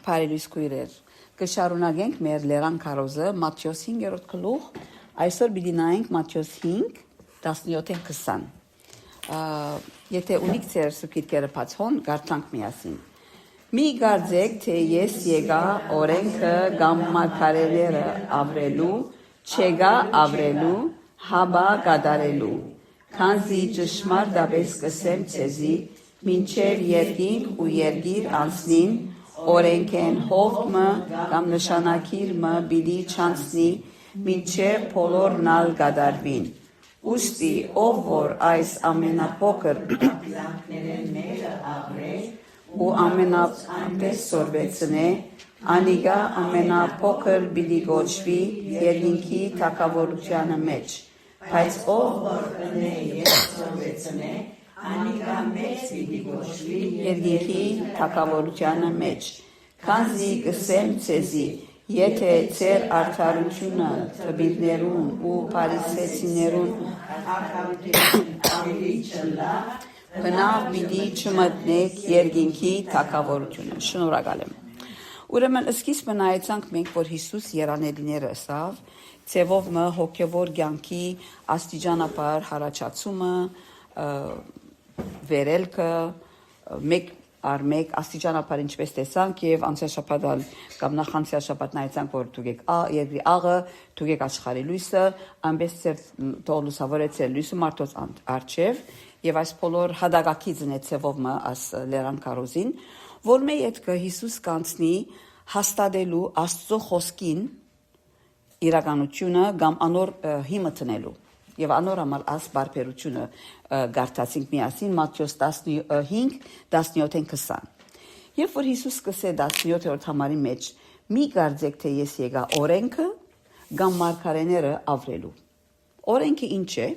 Բարելույս քույրեր, կշարունակենք մեր լերան քարոզը Մատթեոս 5-րդ գլուխ, այսօր պիտի նայենք Մատթեոս 5, 17-20։ Եթե ունիք ձեր սուքիրքերը բացոն, գարցանք միասին։ Մի գարձեք, թե ես եկա օրենքը կամ մարգարեները ավրելու, չեկա ավրելու, հաբա կատարելու, քանզի ճշմարտապես կսեմ ցեզի, մինչև երկինք ու երկիր անցնին, օրենքեն հողմը կամ նշանակիրը պիտի չանցնի, մինչև բոլորն ալ կատարվին։ Ուստի ով որ այս ամենափոքր ապրանքներն ավրե ու ամենապես սորվեցնե, անիգա ամենափոքր պիտի գոչվի երկինքի թագավորությանը մեջ, բայց ով որ ընե եւ սորվեցնե, անիգա մեծ պիտի գոչվի երկինքի թագավորությանը մեջ, քանզի կսեմ ցեզի, եթե ձեր արդարությունը թբիլներուն ու փարիսեցիներուն ավելի չլա, բնավ պիտի չմտնեք երկինքի թագավորությունը։ Շնորհակալ եմ։ Ուրեմն սկիզբը նայեցանք մենք, որ Հիսուս երանելիները ասավ, ցևով մը հոգևոր կյանքի աստիճանաբար հարաճացումը, վերելքը, մեկ առ մեկ աստիճանաբար ինչպես տեսանք եւ անցյալ շաբաթ կամ նախանցյալ շաբաթ նայեցանք, որ դուք երկրի աղը, դուք աշխարհի լույսը, ամբես ծեր թող լուսավորեցել լույսը մարդոց արչև եւ այս բոլոր հադագակի ծնեցեվով մը աս լերան կարոզին, որ մեյ այդ Հիսուս կանցնի հաստատելու Աստծո խոսքին իրականությունը կամ անոր հիմը տնելու եւ անոր համար աս բարբերությունը գարտացինք միասին Մատթեոս 15 17-20 եւ որ Հիսուս սկսե 17-րդ համարի մեջ մի գարձեք թե ես եկա օրենքը կամ մարգարեները ավրելու օրենքը ինչ է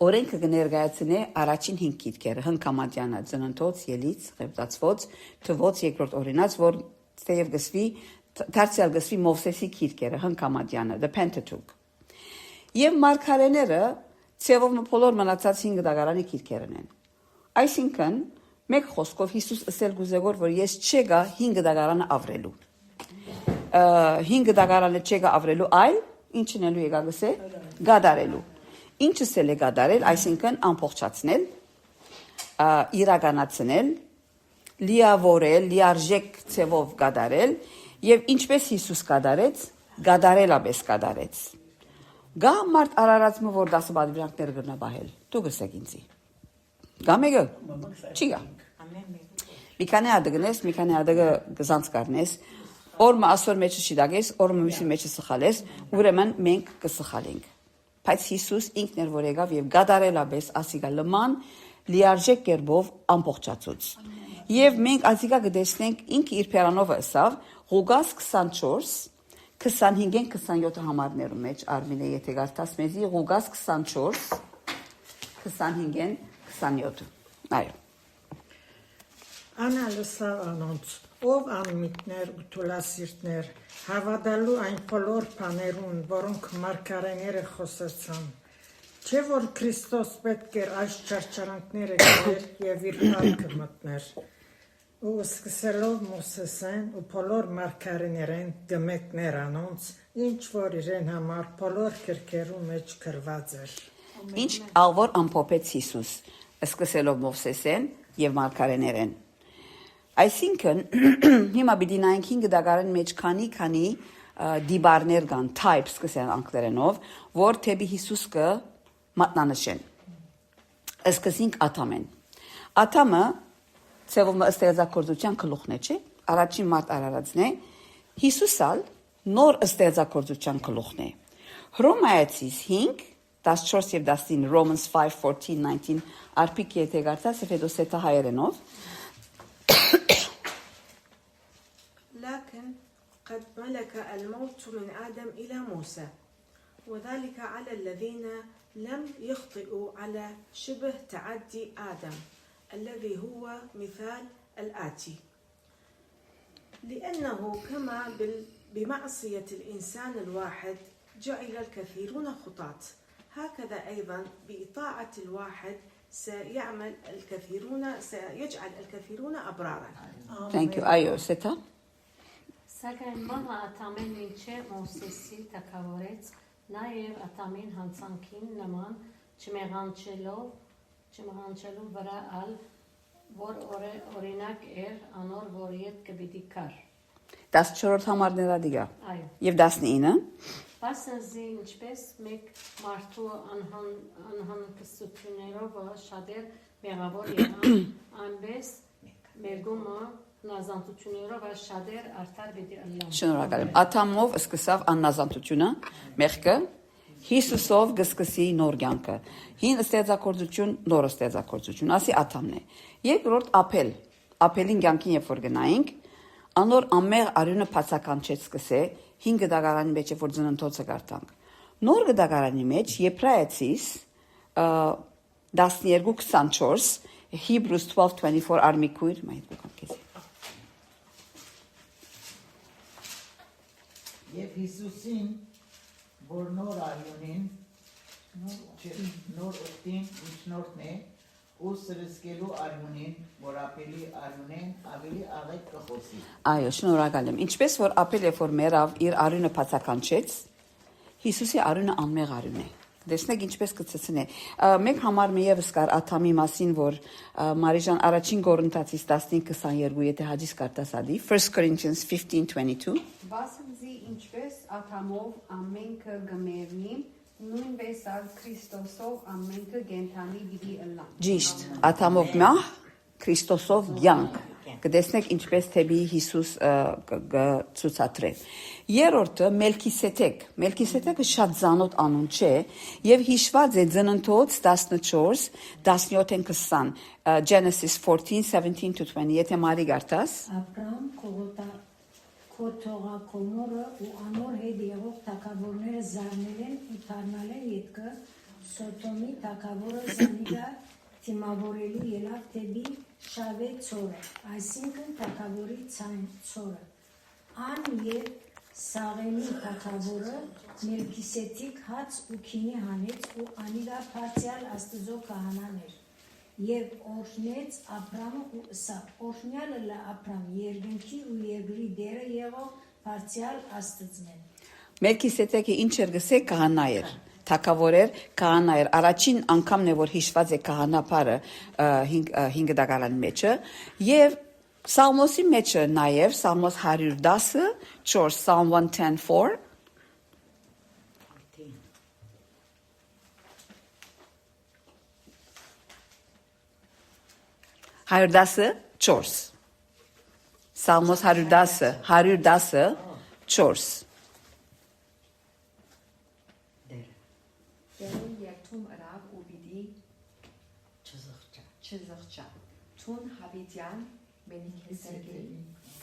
օրենքը կներկայացնե առաջին 5 գիրքերը հնկամատյանը ծննդոց ելից ղևտացված թվոց երկրորդ օրինաց որ թեև գսվի դարձյալ գսվի Մովսեսի գիրքերը հնկամատյանը the Pentateuch եւ մարգարեները ցեվով բոլոր մնացած 5 դագարանի գիրքերն են այսինքն մեկ խոսքով Հիսուս ասել գուզեգոր որ ես չեկա 5 դագարանը ավրելու 5 դագարանը չեկա ավրելու այլ ինչնելու եկա գսե գադարելու ինչս էլ է գադարել այսինքն ամփոփչացնել իրականացնել լիավորել լիարժեք ցևով գադարել եւ ինչպես Հիսուս գադարեց գադարելապես գադարեց Գա մարդ արարածը որ դասաբադվրանքներ գրնա բահել դու գսեք ինձի գա մեկը չի գա մի քանի ադգնես մի քանի ադգը գզանց կարնես օրը ասոր մեջը շիդագես օրը մյուսի մեջը սխալես ուրեմն մենք կսխալենք բայց Հիսուս ինքն էր որ եկավ եւ գադարելապես ասիգա լման լիարժեք կերպով ամբողջացուց եւ մենք ասիգա կտեսնենք ինքը իր փերանով ասավ Ղուկաս 24 25-ին 27 համարներում մեջ Արմինե եթե գարտաս մեզի Ղուկաս 24 25-ին 27 այո Անալսա անոնց ով անմիտներ ու թուլասիրտներ հավատալու այն բոլոր բաներուն որոնք մարգարեները խոսեցան չէ որ Քրիստոս պետք էր այս չարչարանքները գնել եւ իր փառքը մտներ ու սկսելով Մովսեսեն ու բոլոր մարգարեներեն դմեկներ անոնց ինչ որ իրեն համար բոլոր քրքերու մեջ գրված էր ինչ ալվոր ամփոփեց Հիսուս սկսելով Մովսեսեն եւ մարգարեներեն այսինքն հիմա պիտի նայենք 5 դագարան մեջ քանի դիբարներ կան types կսեն անգլերենով որ թեպի Հիսուս կը մատնանշեն սկսենք Աթամեն Աթամը ցեվում ստեղծագործության գլուխն է, չէ՞։ Առաջին մարդ արարածն է։ Հիսուսալ նոր ստեղծագործության գլուխն է։ Հռոմայացիս 5 14 եւ 19 Romans 5:14-19 արփիկ եթե գարտաս Ֆեդոսետա հայերենով لكن قد ملك الموت من آدم إلى موسى وذلك على الذين لم يخطئوا على شبه تعدي آدم الذي هو مثال الآتي لأنه كما بمعصية الإنسان الواحد جعل الكثيرون خطاة هكذا أيضا بإطاعة الواحد سيجعل الكثيرون أبرارا Thank you. Այո, սեթա։ Սակայն մահը ատամեն մինչև Մովսեսի թագավորեց, նաև ատամին հանցանքին նման չմեղանչելու վրա ալ, որ օրինակ էր անոր, որ ետ կպիտի կար։ 14 համարներ ադիգա։ Այո։ Եվ 19։ Պասնզի ինչպես մեկ մարդու անհանգստություններով շատեր մեղավոր եղան, այնպես մերգումը նազանտություններով շատեր արդար պիտի ըլլան։ Շնորհակալ եմ։ Աթամով սկսավ աննազանտությունը, մեղքը, Հիսուսով կսկսի նոր կյանքը։ Հին ստեղծագործություն, նոր ստեղծագործություն, ասի աթամն է։ Երկրորդ ապել, ապելին կյանքին երբ որ գնայինք, անոր ամեղ արյունը բացականչեց սկսե 5 դագարանի մեջ որ ծննդոցը գարտանք։ Նոր դագարանի մեջ Եբրայեցիս 12:24 Hebrews 12:24 արմիկույր մայր կոկամքեզ։ Եվ Հիսուսին, որ նոր արյունին, նոր ուխտին ինչնորդն է, ու սրսկելու արյունին, որ ապելի արյունեն ավելի աղետ կխոսի։ Այո, շնորհակալ եմ։ Ինչպես որ ապել է որ մերավ իր արյունը բացականչեց, Հիսուսի արյունը անմեղ արյուն է։ Տեսնեք ինչպես կցցնե։ Մեկ համար մի եւս կար աթամի մասին, որ Մարիժան առաջին Կորինթացիս 15:22, եթե հաջիս կարտաս ադի, 1 Corinthians 15:22։ Բասնզի ինչպես աթամով ամենքը գմերնի, նույնպես ալ Քրիստոսով ամենքը գենթանի պիտի ըլլան։ Ճիշտ, աթամով մահ, Քրիստոսով կյանք։ Կտեսնեք ինչպես թեպի Հիսուս ցուցադրե։ Երրորդը Մելքիսեդեկը շատ զանոթ անուն չէ եւ հիշված է ծննդոց 14 17-20 Genesis 14:17-20 եթե մարի գարտաս Աբրահամ քոթողակոմորը ու անոր հետ եղող թագավորները զարնել են ու թարնալ են ետքը Սոթոմի թագավորը զանիգա թիմավորելու ելավ թեպի Շավե ծորը, այսինքն թագավորի ծորը։ Ան եւ Սաղենի թագավորը Մելքիսեդիկ հաց ու քինի հանեց ու անիգա փարցիալ Աստծո քահանան էր։ Եվ օրհնեց Աբրամը ու ըսավ. օրհնյալը լա Աբրամ երկնքի ու երկրի դերը եղող փարցիալ Աստծմեն։ Մելքիսեդեկը ինչ էր գսե քահանա էր, թագավոր էր, քահանա էր։ Առաջին անգամն է որ հիշված է քահանապարը 5 դագարանի մեջը եւ Սաղմոսի մեջը նաեւ Սաղմոս 110 4 Psalm 110:4 110 4 Սաղմոս 110 4 Դերուն երթում ըրավ ու պիտի չզղջա։ Թուն հավիդյան մենիքեսերգի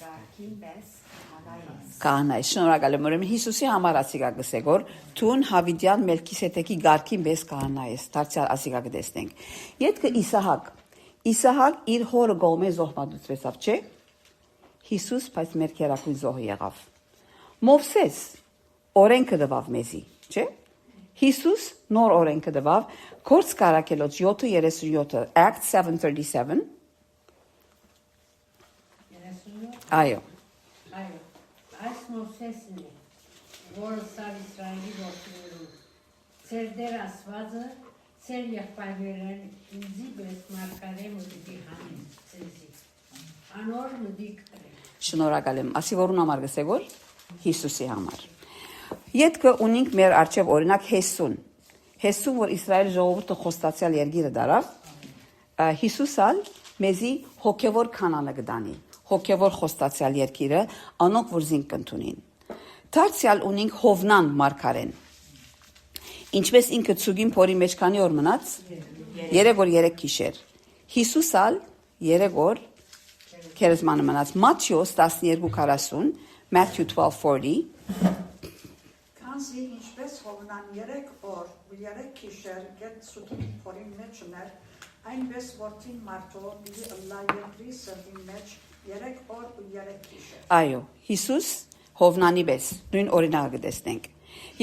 գարկին բես հանայես։ Կանայ, շնորհակալ եմ։ Ուրեմն Հիսուսի համար ասիգա գսեգոր Թուն Հավիդյան Մելքիսեդեկի գարկին բես կանայես։ Դարձյալ ասիգա կտեսնենք։ Ետքը Իսահակ իր հորը գոմե զոհմատուցվեցավ, չէ՞։ Հիսուս բայց մեր քերակույն զոհ եղավ։ Մովսես օրենքը տվավ մեզի, չէ՞։ Հիսուս նոր օրենքը տվավ Գործ Կարաքելոց 7:37 Acts 7:37 Այո Այո, այս Մովսեսն է, որը սավ Իսրայելի որդիներուն, ծեր դեր ասվածը, ծեր եղբայրերեն ինձի բես մարկարե մուտի հանին, ծեզի, անոր մուտի կտրե։ Շնորհակալ եմ։ Ասի որուն համար գսեգոր Հիսուսի համար։ Ետքը ունենք մեր արչև օրինակ Հեսուն, որ Իսրայել ժողովուրդը խոստացյալ երկիրը դարավ, Հիսուսալ մեզի հոգևոր կանանը կդանի, հոգևոր խոստացյալ երկիրը, անոնք որ զինք կընդունին։ Դարձյալ ունենք Հովնան մարգարեն։ Ինչպես ինքը ցուգին փորի մեջ քանի օր մնաց 3 օր 3 գիշեր։ Հիսուսալ 3 օր քերեզմանը մնաց։ Մատթեոս 12:40 Matthew 12:40 Կանսի ինչպես Հովնան 3 օր ու 3 գիշեր գետ ցուգին փորի մեջ ուներ, այնպես որդին մարդու պիտի ըլլա երկրի սրտի մեջ 3 օր ու 3 գիշեր։ Այո, Հիսուս Հովնանի պես նույն օրինակը կտեսնենք։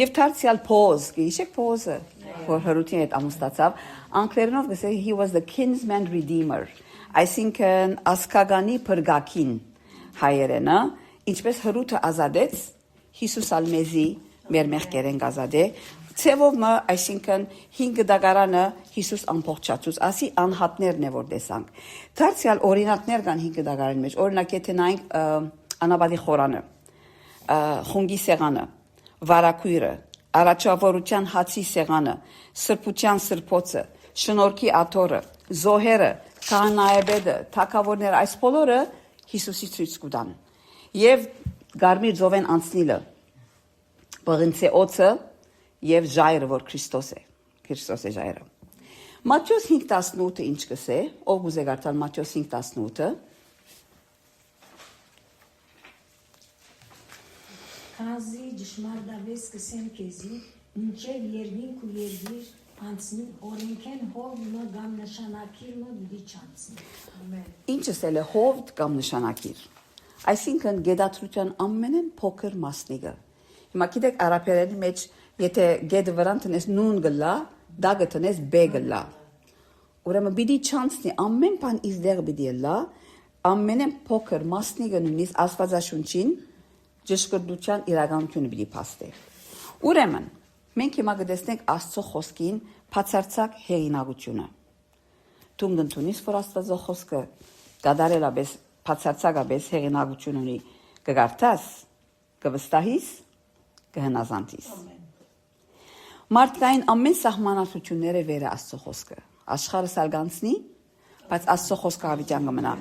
Եվ դարձյալ Պոզ, գիշեք Պոզը, որ հրութին հետ ամուսնացավ, անգլերենով գսե he was the kinsman redeemer, այսինքն ասկագանի փրկակին հայերենը, ինչպես հրութը ազատեց, Հիսուս ալմեզի մեր մեղքերեն գազադե, ցևով մը, այսինքն 5 դագարանը Հիսուս ամբողջացուց, ասի անհատներն է որ տեսանք։ Դարձյալ օրինակներ կան 5 դագարանի մեջ, օրինակ եթե նայենք անաբադի խորանը, խունգի սեղանը, վարակույրը, առաջավորության հացի սեղանը, սրբության սրբոցը, շնորհքի աթոռը, զոհերը, քահանայեբեդը, թագավորները, այս բոլորը Հիսուսի ցույց կտան։ Եվ գարմիր ծովեն անցնիլը, բղնցե օծը եւ ժայռը, որ Քրիստոս է ժայռը։ Մատթեոս 5:18-ը ինչ կսե, ով գուզե գարտալ Մատթեոս 5:18-ը։ Քանզի ճշմարտաբես կսեմ քեզի, ինչև երկինք ու երկիր անցնի, օրենքեն հովը կամ նշանակիրը դի չանցնի։ Ամեն։ Ինչս էլ է հովդ կամ նշանակիր։ Այսինքն գեդատրության ամենեն փոքր մասնիկը։ Հիմա գիտեք արաբերենի մեջ եթե գեդը վրան տնես նուն գլա, դա գտնես բ գլա։ Ուրեմն պիտի չանցնի ամեն բան իր դեղ պիտի լա, ամենեն փոքր մասնիկը նույնիսկ Աստվածաշունչին ճշգրտության իրականությունը պիտի փաստի։ Ուրեմն մենք հիմա կտեսնենք Աստծո խոսքին բացարձակ հեղինակությունը։ Դու ընդունես, որ Աստծո խոսքը կատարելապես բացարձակապես հեղինակություն ունի, կգարտաս, կվստահիս, կհնազանդիս։ Մարդկային ամեն սահմանացությունները վեր է Աստծո խոսքը։ Աշխարհը սարգանցնի, բայց Աստծո խոսքը հավիտյան կմնա։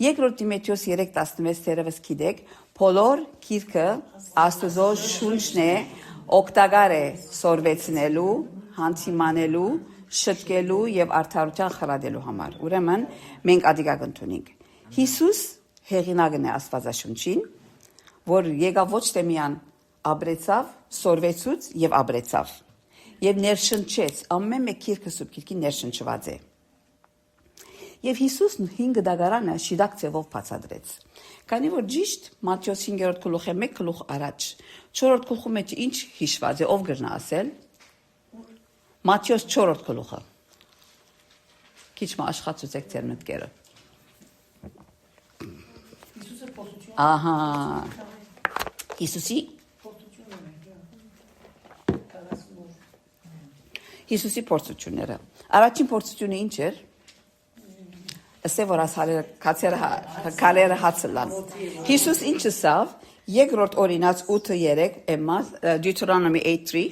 Երկրորդ Տիմոթեոս 3:16 դերևս գիտեք, բոլոր գիրքը Աստծո շունչն է, օգտակար է սորվեցնելու, հանցիմանելու, շտկելու եւ արդարության խրատելու համար։ Ուրեմն մենք ադիգա կընդունենք։ Հիսուս հեղինակն է Աստվածաշունչին, որ եկավ ոչ թե միան ապրեցավ, սորվեցուց եւ ապրեցավ եւ ներշնչեց, ամեն մեկ գիրքը սուրբ գիրքի ներշնչված է։ Եվ Հիսուսն 5 դագարանը շիդակ ձևով բացատրեց։ Քանի որ ճիշտ Մատթեոս 5-րդ գլուխը 1 գլուխ առաջ 4-րդ գլխի մեջ ինչ հիշված է, ով գրնա ասել։ Մատթեոս 4-րդ գլուխը։ Քիչ մը աշխատեցեք ձեր մտքերը։ Ահա։ Հիսուսի փորձությունները։ Առաջին փորձությունը ինչ էր։ Ասե որ ասալերը քալերը հացլան։ Հիսուս ինչ ասավ։ Երկրորդ օրինաց 8:3 Էմմաս Deuteronomy 8:3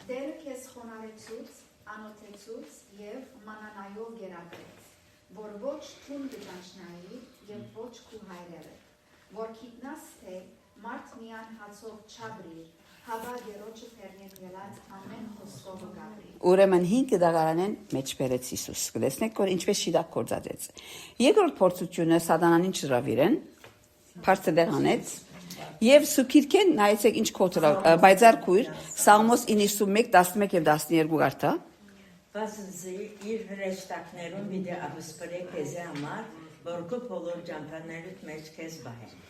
Տերը քեզ խոնարեցուց, անոթեցուց եւ մանանայով գերակրեց, որ ոչ թուն դաշնայի եւ ոչ քու հայրերը, որ գիտնաս թե մարդ միան հացով չաբրիր, հավա դերոջը ֆերնետ ելած ամեն խոսքով գաբրի։ Ուրեմն 5 դագարանեն մեջ բերեց Հիսուս։ Գտեսնեք որ ինչպես շիդակ կործածեց։ Երկրորդ փորձությունը սատանանին չրավիրեն, բարձր դեր հանեց եւ սուփիրքեն նայեցեք ինչ կոտրա, բայցար քույր Սաղմոս 91:11 եւ 12 գարտա։ Վասնզի իր հրեշտակներում պիտի ապսպրե քեզ համար, որ քո բոլոր ճամփաներիդ մեջ քեզ բահեն։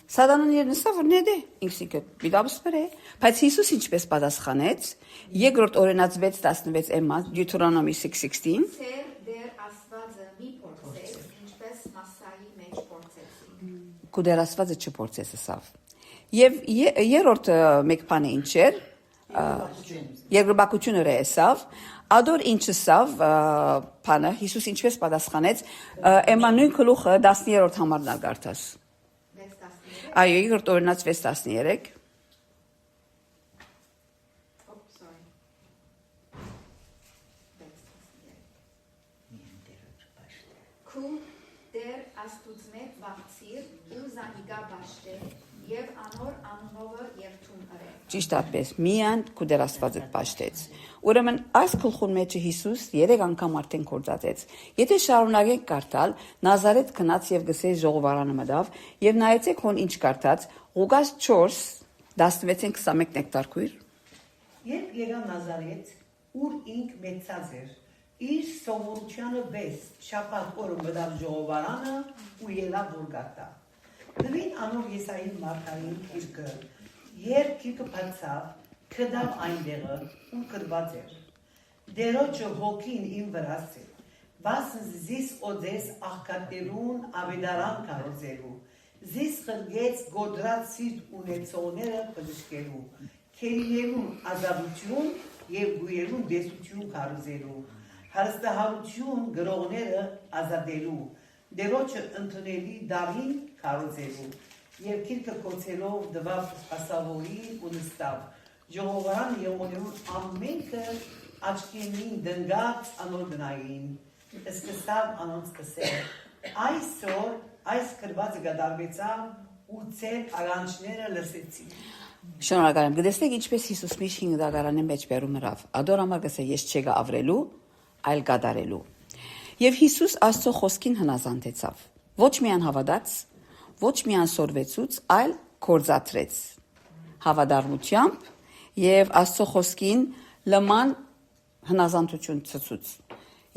Սատանան երնսա որ նեդե ինքսիկը բիդաբսպրե, բայց Հիսուս ինչպես պատասխանեց, երկրորդ օրինաց 6:16 Էմմա Deuteronomy 6:16 Ծեր դեր աստվածը մի փորձեց, ինչպես մասայի մեջ փորձեցի։ Կուդեր աստվածը չփորձեց ասավ։ Եվ երրորդ մեկ բանը ինչ էր, երկրբակությունը ռեսավ, ադոր ինչ ասավ, բանը Հիսուս ինչպես պատասխանեց, Էմմա նույն գլուխը 10-րդ համարն ալգարտաս։ Այո, երկրորդ օրինաց 6:13 Քու դեր աստուծմետ վաղցիր ու զանիգա բաշտե եւ անոր անունովը երթուն արե։ Ճիշտ այդպես, միան կուդեր աստվածը պաշտեց։ Ուրեմն այս գլխուն մեջը Հիսուս 3 անգամ արդեն կործածեց։ Եթե շարունակենք կարդալ, Նազարեթ գնաց եւ գսեց ժողովարանը մտավ եւ նայեցեք հոն ինչ կարդաց, Ղուկաս 4:16-21 նեկտարքույր։ Երբ եկավ Նազարեթ, ուր ինք մեծած էր, իր սովորությանը վես շաբաթ օրը մտավ ժողովարանը ու ելավ որ գարտա։ Դվին անոր Եսայի մարգարեին գիրքը, երբ գիրքը բացավ, կդավ այնտեղը ու գրված էր։ Դերոջը հոգին իմ վրաս է, Վասն զիս օդես աղքատերուն ավետարան կարոզելու, զիս խրգեց գոդրած սիրտ ունեցողները բժշկելու, քերիներուն ազատություն եւ գույերուն դեսություն կարոզելու, հարստահարություն գրողները ազատելու, դերոջը ընդունելի դավին կարոզելու, եւ քիրքը կոչելով դվավ ասավորի ու նստավ, ժողովարան եղոներուն ամենքը աչքենին դնգած անոր դնային, Սկսավ անոնց կսել, այսօր այս կրվածը գդարվեցավ ու ծեր արանջները լսեցին։ Շնորհակալ եմ, գտեսնեք ինչպես Հիսուս միշտ 5 դագարանի մեջ բերում հրավ, ադոր համար գսե ես չեգա ավրելու, այլ գադարելու։ Եվ Հիսուս Աստծո խոսքին հնազանդեցավ, ոչ միայն հավատաց, ոչ միայն սորվեցուց, այլ կործատրեց հավատարմությամբ եւ Աստծո խոսքին լման հնազանդություն ցցուց։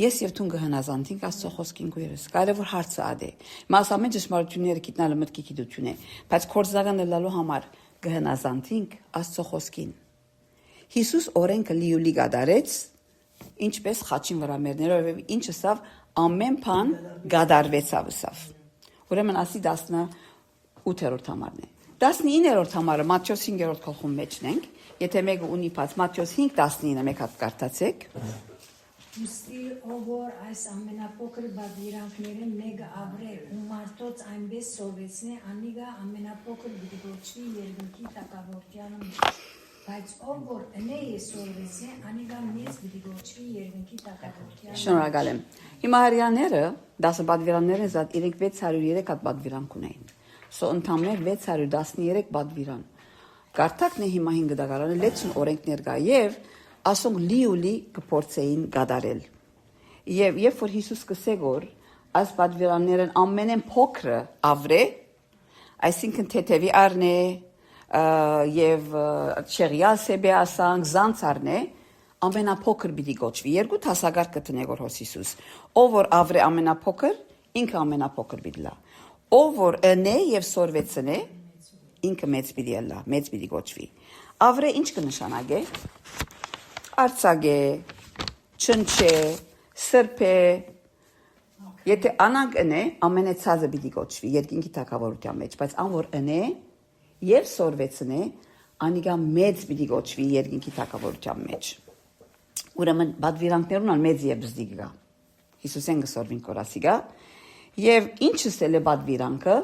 Ես եւ դու կհնազանդենք Աստծո խոսքին գույրս։ Կարևոր հարցը ադե։ Մաս ամեն ճշմարտությունները գիտնալը մտքի գիտություն է, բայց կորզական լալու համար կհնազանդենք Աստծո խոսքին։ Հիսուս օրենքը լիուլի գադարեց, ինչպես խաչին վրա մերներով եւ ինչը սավ ամեն բան գադարվեցավ սավ։ Ուրեմն ասի 18-րդ համարն է։ 19-րդ համարը Մատթեոս 5-րդ գլխում մեջն ենք, եթե մեկը ունի բաց Մատթեոս 5:19-ը մեկ հատ կարդացեք։ Ուստի ով որ այս ամենափոքր բادرիրանքները մեկը ավրե ու մարդոց այնպես սովեցնե անիգա ամենափոքր գիտգոչի երկնքի տակավորությանը բայց ով որ ընե սովեցնե անիգա մեծ գիտգոչի երկնքի տակավորությանը Շնորհակալ եմ։ Հիմա հрьяաները 10 բادرիրանները զատ իրենք 603 հատ բادرիրանք ունեին։ Սո ընդամենը 613 բادرիրան։ Կարդակն է հիմա 5 դագարանը լեցուն օրենքներ կա եւ ասում լիուլի կփորձեին գադարել։ Եվ երբ որ Հիսուս կսեգոր այս բادرիրաններն ամենեն փոքրը ավրե, այսինքն թեթևի առնե եւ չեղյալ սեբե ասանք զանց առնե, ամենափոքր պիտի գոչվի։ Երկու հասակարգ կտնե որ Հիսուս։ Ով որ ավրե ամենափոքր, ինքը ամենափոքր պիտի լա։ Ով որ ընե եւ սորվեցնե, ինքը մեծ պիտի լա, մեծ պիտի գոչվի։ Ավրե ինչ կնշանակե։ Արցագե, չնչե, սրբե, եթե անանք ընե, ամենեցածը պիտի գոչվի երկինքի թագավորության մեջ, բայց ան որ ընե եւ սորվեցնե, անիգա մեծ պիտի գոչվի երկինքի թագավորության մեջ։ Ուրեմն բادرիրանքներուն ան մեծ եւ բզդի գա։ Հիսուսեն գսորվին կորասիգա եւ ինչս էլ է բادرիրանքը,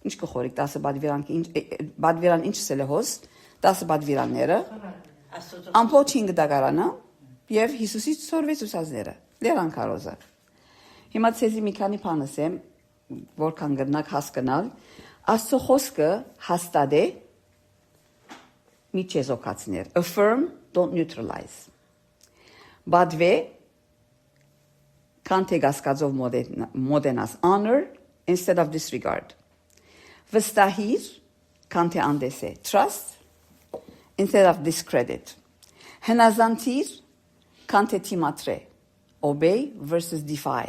ինչ կխորիկ 10 բادرիրան ինչս էլ է հոս 10 բادرիրանները Ամփոփ 5 դագարանը եւ Հիսուսի սորվեց ուսածները լերան կարոզը։ Հիմա ցեզի մի քանի բան ասեմ, որքան գտնակ հասկանալ, Աստծո խոսքը հաստատ է մի չեզոքացներ, affirm, don't neutralize։ Բադվե կանթե գասկածով մոդենաս honor instead of disregard։ Վստահիր կանթե անդես է trust instead of discredit. Հնազանդիր կանթե թիմատրե obey versus defy.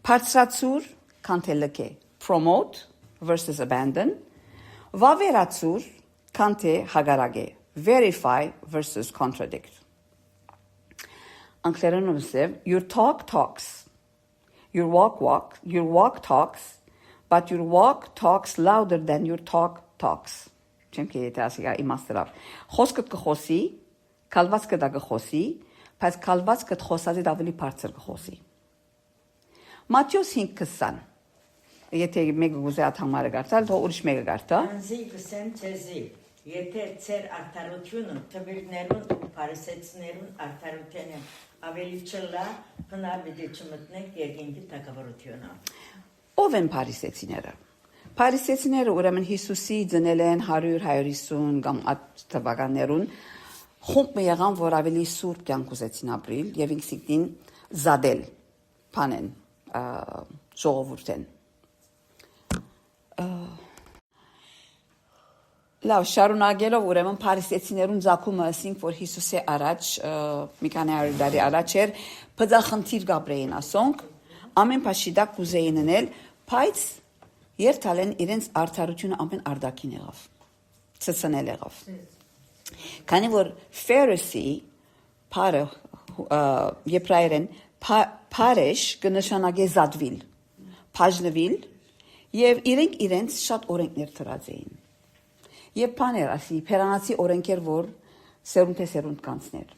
Բարձրացուր կանթե լքե promote versus abandon. Վավերացուր կանթե հագարագե verify versus contradict. Անգլերենով ասեմ your talk talks, your walk talks, but your walk talks louder than your talk talks. Չեմ կեթե ասիգա իմաստրավ։ Խոսքդ կխոսի, կալվածքը դա կխոսի, բայց կալվածքը խոսածի ավելի բարձր կխոսի։ Մատթեոս 5:20։ Եթե մեկը գուզե աթամարը գարտալ, թող ուրիշ մեկը գարտա։ Անզի գսեմ ցեզի, եթե ծեր արդարությունը տվիրներուն ու փարիսեցիներուն արդարությունը ավելի չլա, բնավ դե չմտնեք երկինքի թագավորությունը։ Ով են փարիսեցիները։ Փարիսեցիները ուրեմն Հիսուսի դնել են 100-150 կամ այդ թվականներուն խումբ եղան, որ ավելի սուրբ կյանք ուզեցին ապրել եւ ինքնին զադել փանեն ժողովուրդեն։ Լավ շարունակելով ուրեմն փարիսեցիներուն զակումը ասինք, որ Հիսուսի առաջ մի քանի 100 տարի առաջ էր բծախնդիր գաբրեին ասոնք ամեն փաշիդա կուզեին անել, բայց երթալեն իրենց արդարությունը ամեն արդակին եղավ, ցցնել եղավ։ Քանի որ Pharisee, parը եբրայերեն Փարեշ կնշանակե զատվիլ, բաժնվել, եւ իրենց շատ օրենքներ դրած էին։ Եվ բաներ, ասի, փերանացի օրենքեր, որ սերունդ կանցներ։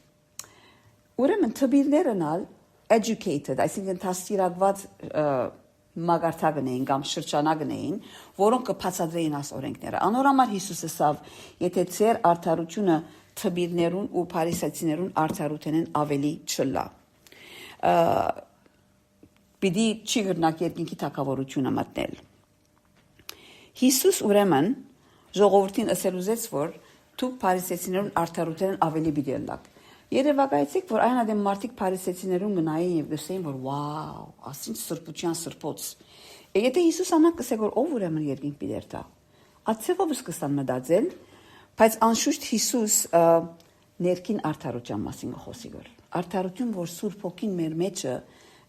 Ուրեմն թբիրներն ալ educated, այսինքն դաստիարակված մագարտակն էին կամ շրջանագն էին, որոնք կբացատրեին աս օրենքները։ Անորամար Հիսուսը ասավ, եթե ձեր արդարությունը թբիրներուն ու փարիսեցիներուն արդարութենեն ավելի չլա։ Պիտի չի գրնակ երկինքի թակավորությունը մտնել։ Հիսուս ուրեմն ժողովրդին ասելուզեց, որ դուք փարիսեցիներուն արդարութենեն ավելի պիտի լակ։ Երևակայեցիք, որ այն ադեմ մարդիկ փարիսեցիներուն գնային եւ գսեին, որ վաու, ասինչ սրբության սրբոց։ Եթե Հիսուս անակ կսե, որ ով ուրեմն երկինք պիտի երթա, ացեվով սկսան մտածել, բայց անշուշտ Հիսուս ներքին արդարության մասին խոսի գոր։ Արդարություն, որ Սուրբ Հոգին մեր մեջը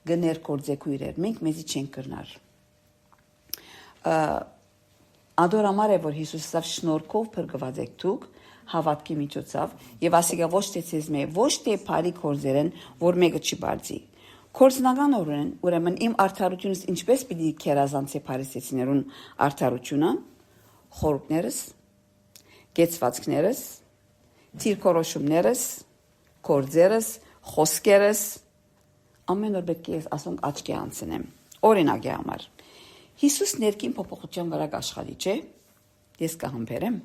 գներկործեքու իրեր, մենք մեզի չենք կրնար։ Ադորամար է, որ Հիսուս ասավ շնորհքով փրկված եք դուք հավատքի միջոցով եւ ասիկա ոչ թե ցեզ մե ոչ թե բարի կորձերեն, որ մեկը չի բարձի։ Կորձնականորեն, ուրեմն իմ արդարությունս ինչպես պիտի քերազանցի փարիսեցիներուն արդարությունը, խորհուրդներս, գեցվածքներս, թիրքորոշումներս, կորձերս, խոսքերս ամեն օր պետք է ասոնք աչքի անցնեմ։ Օրինակի համար Հիսուս ներքին փոփոխության վրա աշխատի, չէ՞։ Ես կհամբերեմ։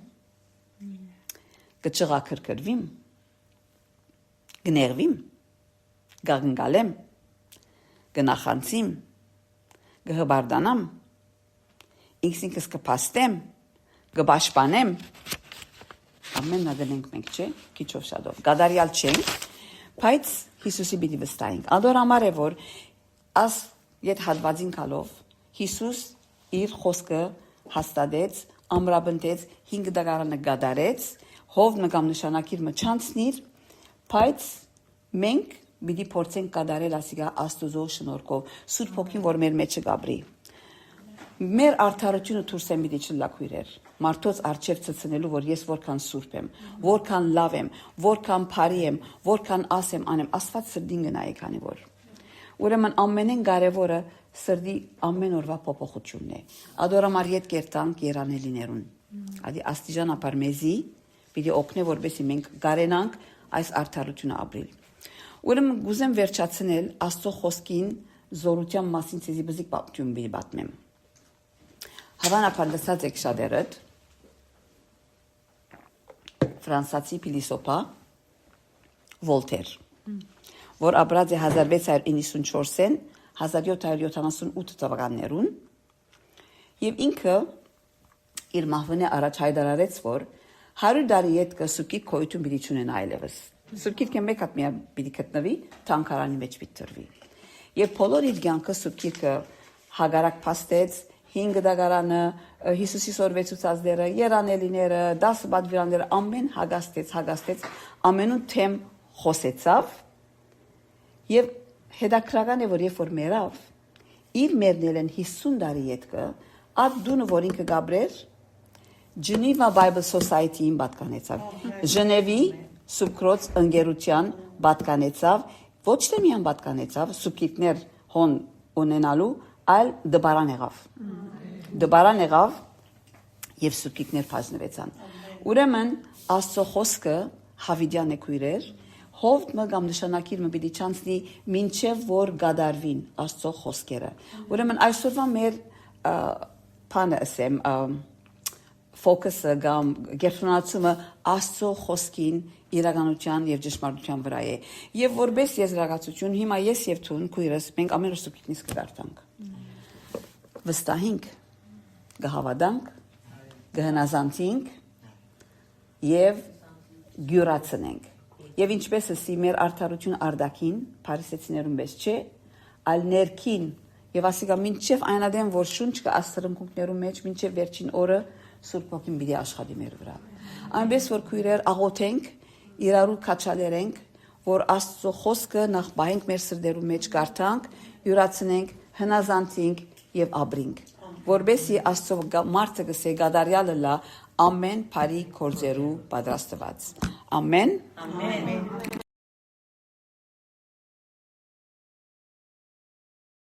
Կճղաքրքրվիմ, գներվիմ, գաղնգալեմ, գնախանցիմ, գհբարդանամ, ինքսինքս կփաստեմ, գբաշխանեմ, ամենն ադենենք մենք, չէ՞, քիչով շատով, գադարյալ չենք, բայց Հիսուսի պիտի վստահենք։ Ադորամար է, որ աս ետ հատվածին կալով Հիսուս իր խոսքը հաստատեց, ամրապնդեց, 5 դարանը գադարեց, հով նկամ նշանակիր մչանցնիր, բայց մենք պիտի փորձենք կադարել ասիկա Աստուծո շնորհքով, Սուրբ Հոգին, որ մեր մեջը գաբրի։ Մեր արդարությունը դուրսեմ պիտի չլակույրեր, մարդոց արչև ցցնելու, որ ես որքան սուրբ եմ, որքան լավ եմ, որքան բարի եմ, որքան ասեմ անեմ, Աստված սրդին գնայի քանի որ։ Ուրեմն ամենեն կարևորը սրդի ամեն օրվա փոփոխությունն է։ Ադորամար ետ կերտանք երանելիներուն։ Ադի աստիճանաբար մեզի պիտի օգնե, որպեսզի մենք կարենանք այս արդարությունը ապրել։ Ուրեմն գուզեմ վերջացնել Աստծո խոսքին զորության մասին ցեզի բզիկ պատմություն պիտի պատմեմ։ Հավանաբար լսած եք շատերդ ֆրանսացի փիլիսոփա Վոլտեր, որ ապրած է 1694-ին 1778 թվականներուն եւ ինքը իր մահվնե առաջ հայտարարեց, որ 100 տարի հետ կսուկի քոյություն պիտի չունենա այլևս։ Սուկիրքը մեկ հատ միա պիտի գտնվի, թանկարանի մեջ պիտի տրվի։ Եվ բոլոր իր կյանքը սուկիրքը հագարակ փաստեց 5 դարանը Հիսուսի սորվեցուցածները, երանելիները, 10 բադվիրանները ամեն հագաստեց, ամենուն թեմ խոսեցավ եւ հետաքրական է, որ երբ որ մեռավ, իր մերնել են 50 տարի ետքը, այդ դունը, որ ինքը գաբրեր, Geneva Bible Society-ին պատկանեցավ, Ժնևի Սուբկրոց ընկերության պատկանեցավ, ոչ թե միան պատկանեցավ, սուբկիրքներ հոն ունենալու, այլ դբարան եղավ եւ սուբկիրքներ բաժնվեցան։ Ուրեմն Աստծո խոսքը հավիդյան է քույրեր, հովտ մգամ նշանակիր մպիտի չանցնի մինչև որ գադարվին Աստծո խոսքերը։ Ուրեմն այսօրվա մեր բանը ասեմ ֆոկուսը կամ գերտոնացումը Աստծո խոսքին իրականության եւ ճշմարտության վրա է։ Եվ որպես եզրակացություն հիմա ես եւ ցուն քույրս մենք ամեն օր սուբկիրքնից կդարտանք։ Վստահենք, կհավատանք, կհնազանդենք եւ գյուրացնենք։ Եվ ինչպես էսի մեր արդարություն արդակին, փարիսեցիներուն պես չէ, այլ ներքին եւ ասիկա մինչեւ այնադեմ որ շունչ կա աստրմքունքներում մեջ մինչեւ վերջին օրը Սուրբ Հոգին պիտի աշխատի մեր վրա։ Այնպես որ քույրեր աղոթենք, իրարու քաչալերենք, որ Աստծո խոսքը նախ բահենք մեր սրտերում մեջ կարդանք, յուրացնենք, հնազանդենք եւ ապրենք, որբեսի Աստծո մարդը գսե գադարյալը լա ամեն բարի կորձերու պատրաստված։ Ամեն։